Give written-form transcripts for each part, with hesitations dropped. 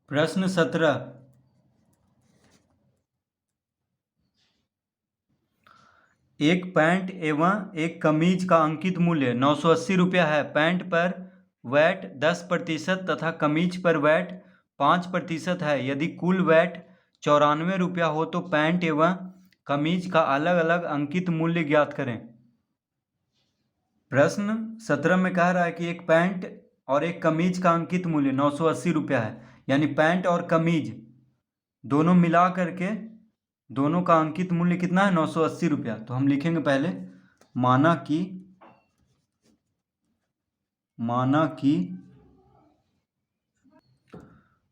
प्रश्न 17। एक पैंट एवं एक कमीज का अंकित मूल्य 980 रुपया है। पैंट पर वैट 10% तथा कमीज पर वैट 5% है। यदि कुल वैट 94 रुपया हो तो पैंट एवं कमीज का अलग अलग अंकित मूल्य ज्ञात करें। प्रश्न 17 में कह रहा है कि एक पैंट और एक कमीज का अंकित मूल्य 980 रुपया है। यानी पैंट और कमीज दोनों मिला करके दोनों का अंकित मूल्य कितना है? 980 रुपया। तो हम लिखेंगे पहले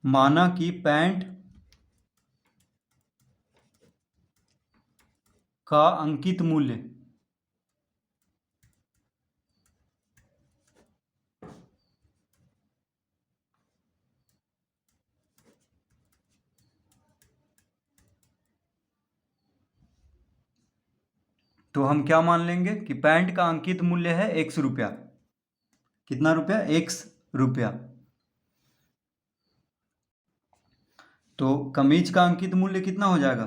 माना कि पैंट का अंकित मूल्य तो हम क्या मान लेंगे कि पैंट का अंकित मूल्य है 100 रुपया। कितना रुपया? 100 रुपया। तो कमीज का अंकित मूल्य कितना हो जाएगा?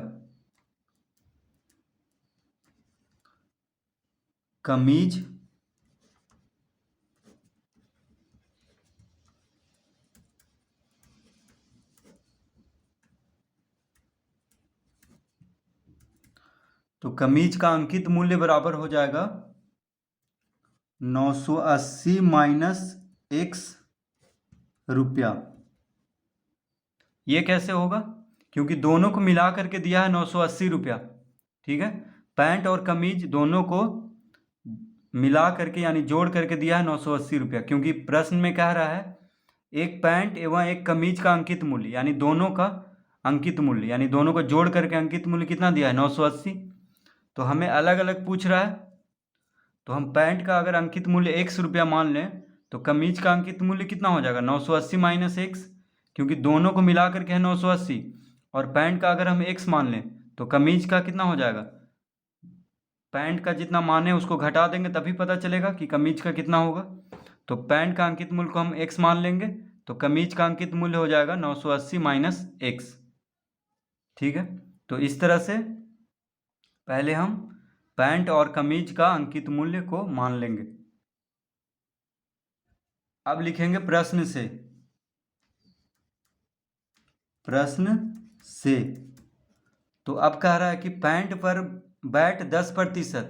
कमीज तो कमीज का अंकित मूल्य बराबर हो जाएगा 980 माइनस 1 रुपया। ये कैसे होगा? क्योंकि दोनों को मिला करके दिया है 980 रुपया। ठीक है, पैंट और कमीज दोनों को मिला करके यानी जोड़ करके दिया है 980 रुपया। क्योंकि प्रश्न में कह रहा है एक पैंट एवं एक कमीज का अंकित मूल्य यानी दोनों का अंकित मूल्य यानी दोनों को जोड़ करके अंकित मूल्य कितना दिया है? 980। तो हमें अलग अलग पूछ रहा है। तो हम पैंट का अगर अंकित मूल्य 100 रुपया मान लें तो कमीज का अंकित मूल्य कितना हो जाएगा? 980 माइनस 1, क्योंकि दोनों को मिला करके है 980। और पैंट का अगर हम 1 मान लें तो कमीज का कितना हो जाएगा? पैंट का जितना मान है उसको घटा देंगे तभी पता चलेगा कि कमीज का कितना होगा। तो पैंट का अंकित मूल्य को हम 1 मान लेंगे तो कमीज का अंकित मूल्य हो जाएगा 980 माइनस 1। ठीक है, तो इस तरह से पहले हम पैंट और कमीज का अंकित मूल्य को मान लेंगे। अब लिखेंगे प्रश्न से। तो अब कह रहा है कि पैंट पर वैट 10%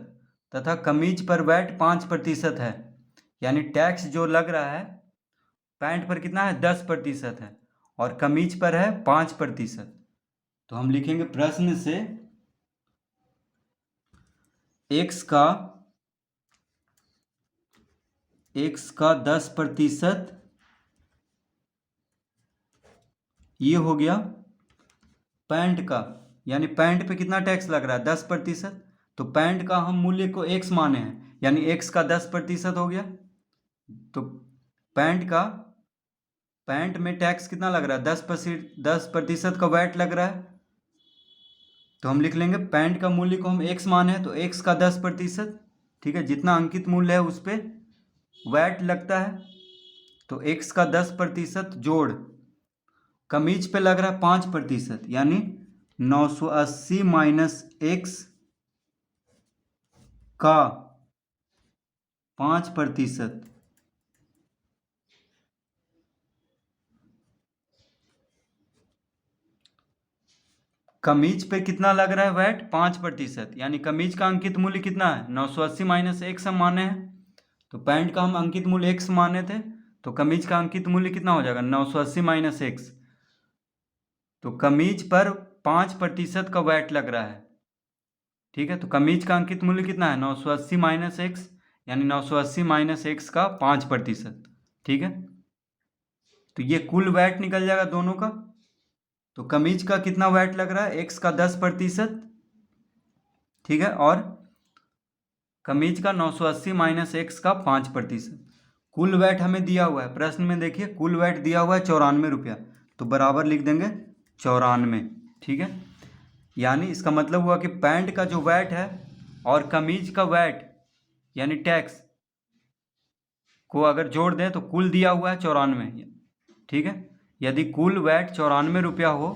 तथा कमीज पर वैट 5% है। यानी टैक्स जो लग रहा है पैंट पर कितना है? 10% है और कमीज पर है 5%। तो हम लिखेंगे प्रश्न से एक्स का 10% ये हो गया पैंट का। यानी पैंट पे कितना टैक्स लग रहा है? 10%। तो पैंट का हम मूल्य को एक्स माने हैं यानी एक्स का 10% हो गया। तो पैंट में टैक्स कितना लग रहा है? 10% का वैट लग रहा है। तो हम लिख लेंगे पैंट का मूल्य को हम एक्स माने हैं तो एक्स का 10%। ठीक है, जितना अंकित मूल्य है उस पर वैट लगता है। तो एक्स का 10% जोड़ कमीज पे लग रहा है 5% यानी 980 माइनस एक्स का 5%। कमीज पे कितना लग रहा है वैट? 5%। यानी कमीज का अंकित मूल्य कितना है? 980 माइनस एक्स हम माने हैं। तो पैंट का हम अंकित मूल्य एक्स माने थे तो कमीज का अंकित मूल्य कितना हो जाएगा? 980 माइनस एक्स। तो कमीज पर 5% का वैट लग रहा है। ठीक है, तो कमीज का अंकित मूल्य कितना है? 980 माइनस एक्स यानी 980 माइनस एक्स का 5%। ठीक है, तो ये कुल वैट निकल जाएगा दोनों का। तो कमीज का कितना वैट लग रहा है? एक्स का 10%। ठीक है, और कमीज का 980 माइनस एक्स का 5%। कुल वैट हमें दिया हुआ है प्रश्न में, देखिए कुल वैट दिया हुआ है 94 रुपया। तो बराबर लिख देंगे 94। ठीक है, यानी इसका मतलब हुआ कि पैंट का जो वैट है और कमीज का वैट यानी टैक्स को अगर जोड़ दें तो कुल दिया हुआ है 94। ठीक है, यदि कुल वैट 94 रुपया हो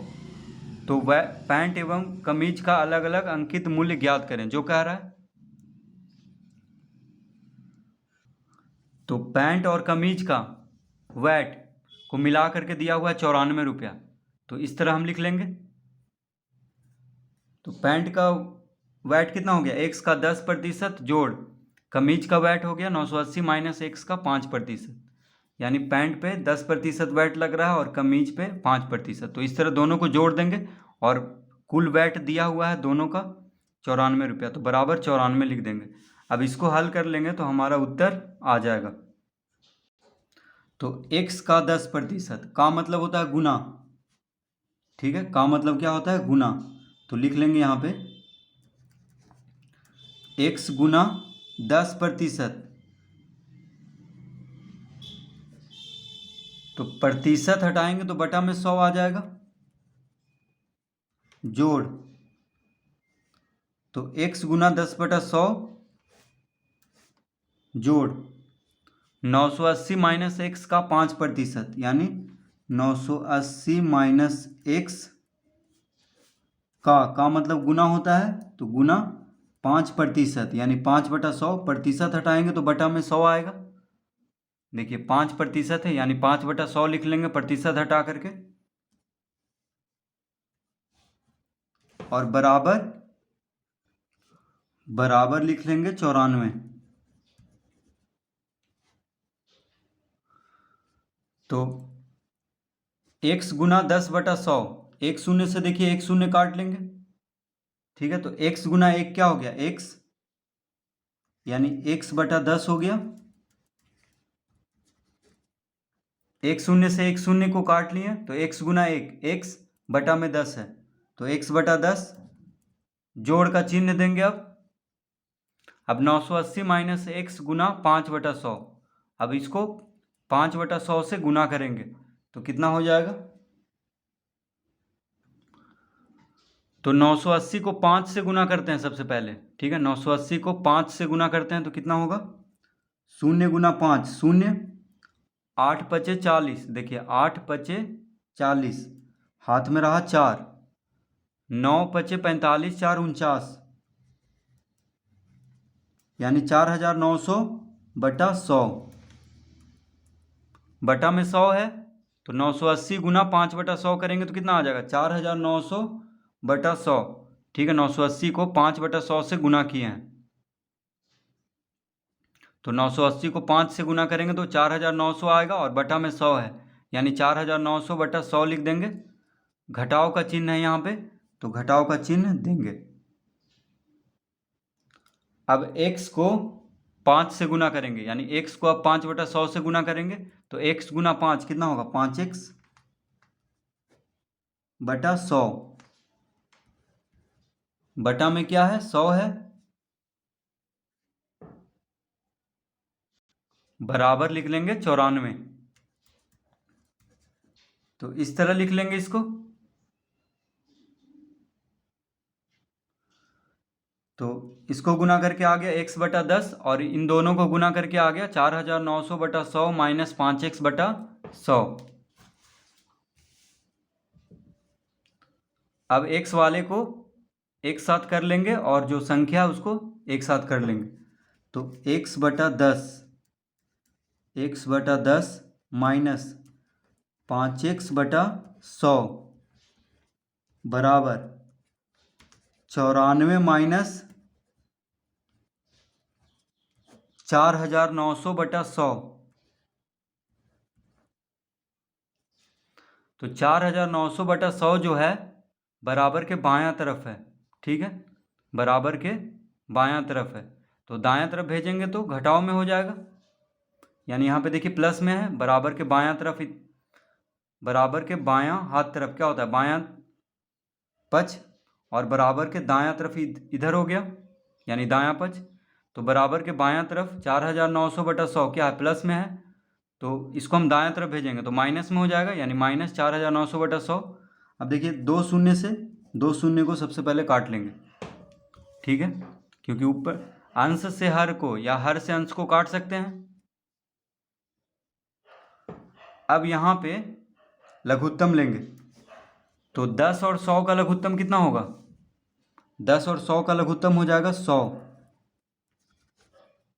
तो पैंट एवं कमीज का अलग अलग अंकित मूल्य ज्ञात करें। जो कह रहा है तो पैंट और कमीज का वैट को मिला करके दिया हुआ है 94 रुपया। तो इस तरह हम लिख लेंगे। तो पैंट का वैट कितना हो गया, एक्स का 10% जोड़ कमीज का वैट हो गया 980 माइनस एक्स का 5%, यानी पैंट पे 10% वैट लग रहा है और कमीज पे 5%। तो इस तरह दोनों को जोड़ देंगे और कुल वैट दिया हुआ है दोनों का 94 रुपया, तो बराबर 94 लिख देंगे। अब इसको हल कर लेंगे तो हमारा उत्तर आ जाएगा। तो x का 10% का मतलब होता है गुना, ठीक है, का मतलब क्या होता है गुना। तो लिख लेंगे यहाँ पे x गुना 10%, तो प्रतिशत हटाएंगे तो बटा में 100 आ जाएगा, जोड़ तो x गुना 10/100 जोड़ 980 माइनस एक्स का 5%, यानी 980 माइनस एक्स का मतलब गुना होता है, तो गुना 5%, यानी 5/100, प्रतिशत हटाएंगे तो बटा में 100 आएगा। देखिए 5% है यानी 5/100 लिख लेंगे प्रतिशत हटा करके, और बराबर लिख लेंगे 94। तो x गुना 10/100, एक शून्य से देखिए एक शून्य काट लेंगे, ठीक है। तो x गुना एक क्या हो गया, x, यानी x/10 हो गया। एक शून्य से एक शून्य को काट लिए तो x गुना एक, x बटा में 10 है, तो x/10 जोड़ का चिन्ह देंगे। अब 980 माइनस एक्स गुना 5/100, अब इसको 5/100 से गुना करेंगे तो कितना हो जाएगा। तो 980 को 5 से गुना करते हैं सबसे पहले, ठीक है। 980 को 5 से गुना करते हैं तो कितना होगा, 0 गुना 5 0, 8 पचे 40, देखिए 8 पचे 40, हाथ में रहा 4, 9 पचे 45, 4 49, यानी 4900 बटा 100, बटा में 100 है तो 980 गुना 5/100 करेंगे तो कितना आ जाएगा, 4900 बटा 100, ठीक है। 980 को 5/100 से गुना किए हैं, तो 980 को 5 से गुना करेंगे तो 4900 आएगा और बटा में 100 है, यानी 4900 बटा 100 लिख देंगे। घटाव का चिन्ह है यहाँ पे तो घटाव का चिन्ह देंगे। अब x को 5 से गुना करेंगे, यानी x को अब 5/100 से गुना करेंगे तो x गुना 5 कितना होगा, 5x बटा 100, बटा में क्या है 100 है, बराबर लिख लेंगे 94। तो इस तरह लिख लेंगे इसको। तो इसको गुना करके आ गया x/10 और इन दोनों को गुना करके आ गया 4900 बटा 100 माइनस 5x बटा 100। अब x वाले को एक साथ कर लेंगे और जो संख्या है उसको एक साथ कर लेंगे। तो x/10 माइनस 5x बटा 100 बराबर 94 माइनस 4900 बटा 100। तो 4900 बटा 100 जो है बराबर के बायां तरफ है, ठीक है, बराबर के बायां तरफ है, तो दायां तरफ भेजेंगे तो घटाव में हो जाएगा, यानी यहाँ पे देखिए प्लस में है, बराबर के बायां तरफ, बराबर के बायां हाथ तरफ क्या होता है, बायां पक्ष, और बराबर के दायां तरफ इधर हो गया यानी दायां पक्ष। तो बराबर के बायां तरफ 4900 बटा 100 क्या है, प्लस में है, तो इसको हम दायां तरफ भेजेंगे तो माइनस में हो जाएगा, यानी माइनस 4900 बटा 100। अब देखिए दो शून्य को सबसे पहले काट लेंगे, ठीक है, क्योंकि ऊपर अंश से हर को या हर से अंश को काट सकते हैं। अब यहाँ पे लघुत्तम लेंगे तो 10 और 100 का लघुत्तम कितना होगा? 10 और 100 का लघुत्तम हो जाएगा 100।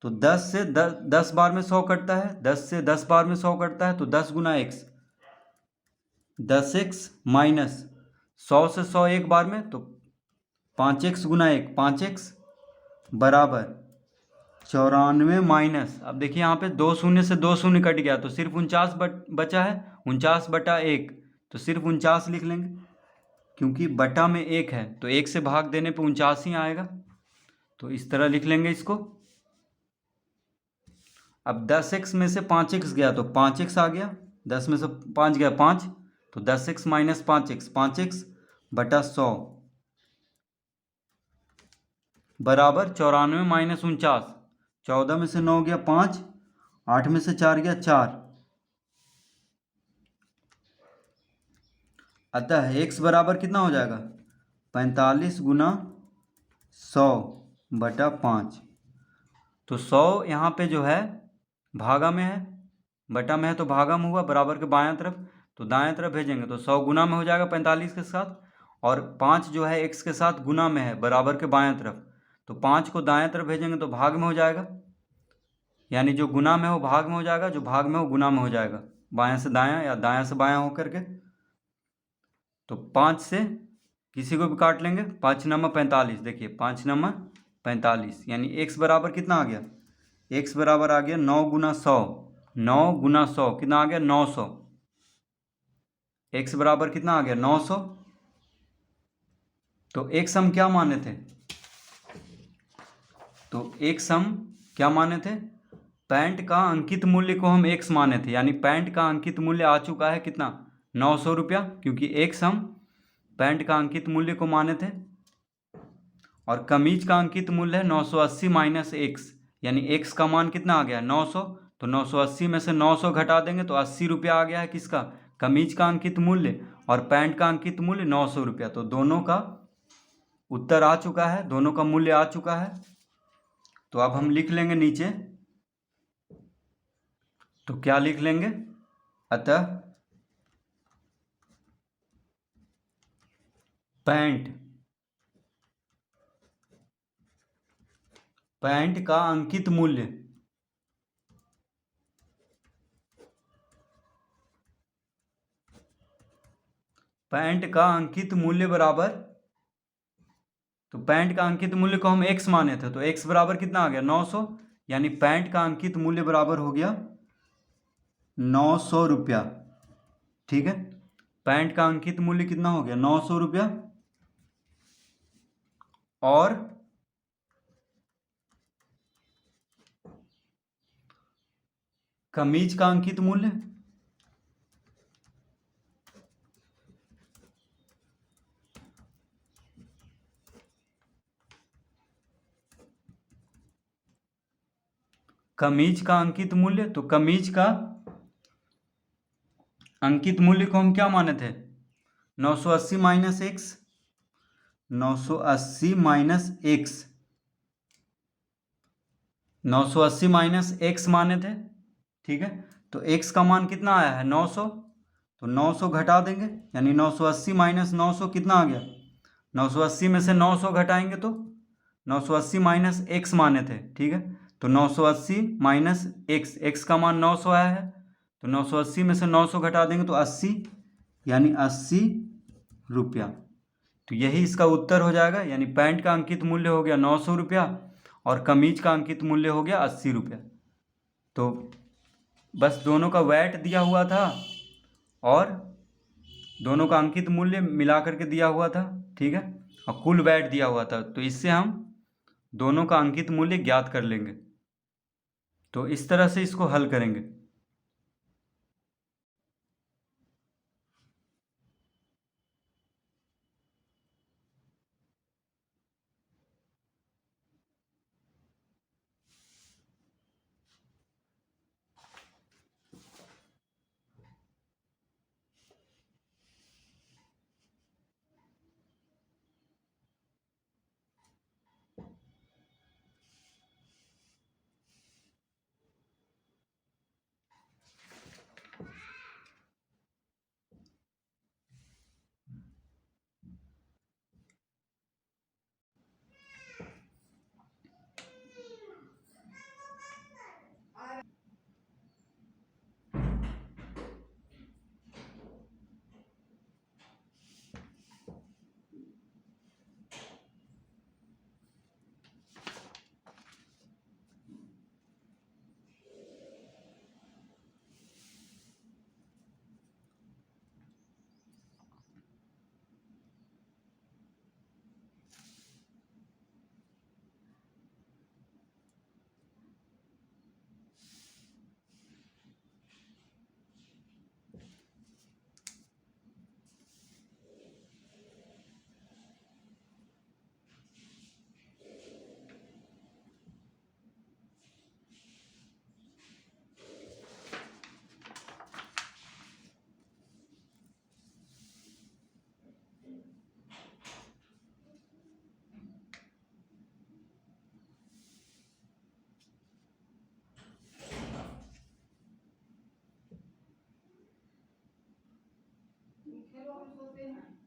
तो 10 से 10 बार में 100 कटता है, 10 से 10 बार में 100 कटता है, तो 10 गुना एक्स, 10x माइनस 100 से 100 एक बार में, तो 5x गुना 1, 5x बराबर 94 माइनस, अब देखिए यहाँ पे 2 शून्य से 2 शून्य कट गया तो सिर्फ 49 बचा है, 49/1, तो सिर्फ 49 लिख लेंगे क्योंकि बटा में 1 है तो 1 से भाग देने पे 49 ही आएगा, तो इस तरह लिख लेंगे इसको। अब 10x में से 5x गया तो 5x आ गया, 10 में से 5 गया 5, तो 10x माइनस 5x, 5x बटा 100 बराबर 94 माइनस 49, 14 में से 9 गया 5, 8 में से 4 गया 4, अतः x बराबर कितना हो जाएगा? 45 गुना 100/5। तो 100 यहाँ पे जो है भागा में है, बटा में है तो भागा में हुआ, बराबर के बायां तरफ, तो दाएं तरफ भेजेंगे तो 100 गुना में हो जाएगा 45 के साथ, और 5 जो है x के साथ गुना में है बराबर के बायां तरफ, तो 5 को दाएं तरफ भेजेंगे तो भाग में हो जाएगा, यानी जो गुना में हो भाग में हो जाएगा, जो भाग में हो गुना में हो जाएगा, बायां से दायां या दायां से बायां होकर के। तो 5 से किसी को भी काट लेंगे, 5 नंबर 45, देखिए 5 नंबर 45, यानी x बराबर कितना आ गया? x बराबर आ गया 9 गुना 100, 9 गुना 100 कितना आ गया? 900। x बराबर कितना आ गया? 900। तो x हम क्या माने थे? तो x हम क्या माने थे? पैंट का अंकित मूल्य को हम x माने थे, यानी पैंट का अंकित मूल्य आ चुका है कितना? 900 रुपया, क्योंकि x हम पैंट का अंकित मूल्य को माने थे, और कमीज का अंकित मूल्य है 980 माइनस एक्स, यानी x का मान कितना आ गया? 900। तो 980 में से 900 घटा देंगे तो 80 रुपया आ गया है किसका? कमीज का अंकित मूल्य, और पैंट का अंकित मूल्य 900 रुपया। तो दोनों का उत्तर आ चुका है, दोनों का मूल्य आ चुका है। तो अब हम लिख लेंगे नीचे, तो क्या लिख लेंगे? अतः पैंट का अंकित मूल्य बराबर, तो पैंट का अंकित मूल्य को हम x माने थे, तो x बराबर कितना आ गया? 900, यानी पैंट का अंकित मूल्य बराबर हो गया 900 रुपया। ठीक है, पैंट का अंकित मूल्य कितना हो गया? 900 रुपया। और कमीज का अंकित मूल्य, कमीज का अंकित मूल्य, तो कमीज का अंकित मूल्य को हम क्या माने थे? 980 minus x, 980 minus x, 980 minus x माने थे। ठीक है, तो x का मान कितना आया है? 900, तो 900 घटा देंगे, यानी 980 माइनस 900 कितना आ गया? 980 में से 900 घटाएंगे तो 980 माइनस एक्स माने थे। ठीक है, तो 980 माइनस एक्स, एक्स का मान 900 आया है, तो 980 में से 900 घटा देंगे तो 80, यानी 80 रुपया। तो यही इसका उत्तर हो जाएगा, यानी पैंट का अंकित मूल्य हो गया 900 रुपया और कमीज का अंकित मूल्य हो गया 80 रुपया। तो बस दोनों का वैट दिया हुआ था और दोनों का अंकित मूल्य मिला करके दिया हुआ था। ठीक है, और कुल वैट दिया हुआ था, तो इससे हम दोनों का अंकित मूल्य ज्ञात कर लेंगे। तो इस तरह से इसको हल करेंगे। चलो हम सोते हैं।